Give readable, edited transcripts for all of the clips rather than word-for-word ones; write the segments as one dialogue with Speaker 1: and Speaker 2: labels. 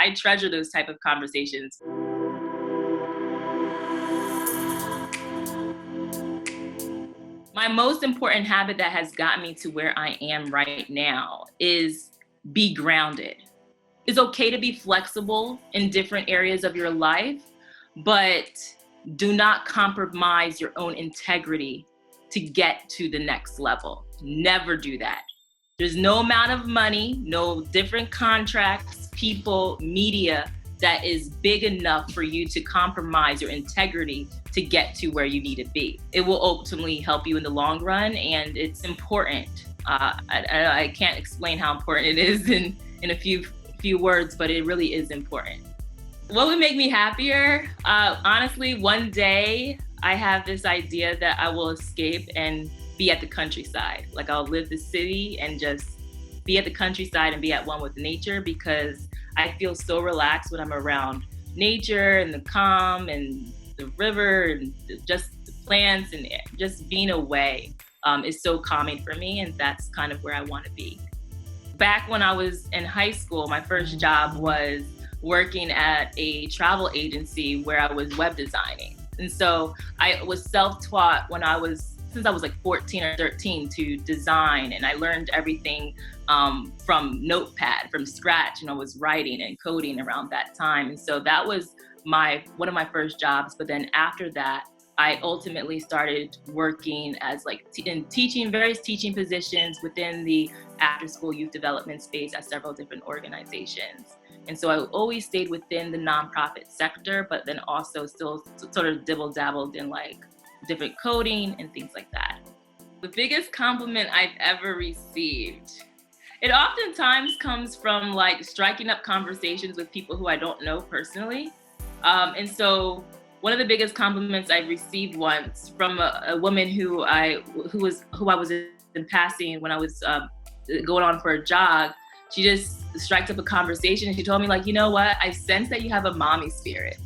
Speaker 1: I treasure those type of conversations. My most important habit that has gotten me to where I am right now is be grounded. It's okay to be flexible in different areas of your life, but do not compromise your own integrity to get to the next level. Never do that. There's no amount of money, no different contracts, people, media that is big enough for you to compromise your integrity to get to where you need to be. It will ultimately help you in the long run, and it's important. I can't explain how important it is in a few words, but it really is important. What would make me happier? Honestly, one day I have this idea that I will escape and be at the countryside. Like I'll live the city and just be at the countryside and be at one with nature, because I feel so relaxed when I'm around nature and the calm and the river and just the plants, and just being away is so calming for me, and that's kind of where I want to be. Back when I was in high school, my first job was working at a travel agency where I was web designing. And so I was self-taught since I was like 14 or 13 to design, and I learned everything from Notepad, from scratch, and I was writing and coding around that time. And so that was one of my first jobs. But then after that, I ultimately started working as in various teaching positions within the after-school youth development space at several different organizations. And so I always stayed within the nonprofit sector, but then also still sort of dibble-dabbled in different coding and things like that. The biggest compliment I've ever received, it oftentimes comes from striking up conversations with people who I don't know personally. And so one of the biggest compliments I've received once from a woman who I was in passing when I was going on for a jog. She just striked up a conversation and she told me, you know what? I sense that you have a mommy spirit.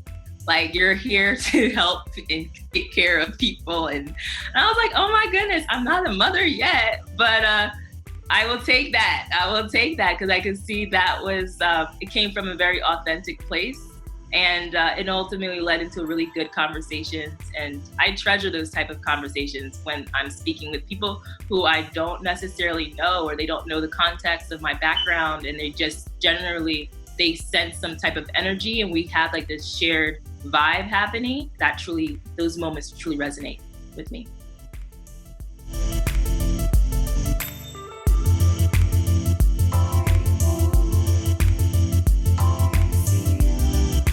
Speaker 1: You're here to help and take care of people. And I was like, oh my goodness, I'm not a mother yet, but I will take that. Because I could see that was, it came from a very authentic place. And it ultimately led into really good conversations. And I treasure those type of conversations when I'm speaking with people who I don't necessarily know, or they don't know the context of my background, and they just generally, they sense some type of energy, and we have this shared vibe happening. Those moments truly resonate with me.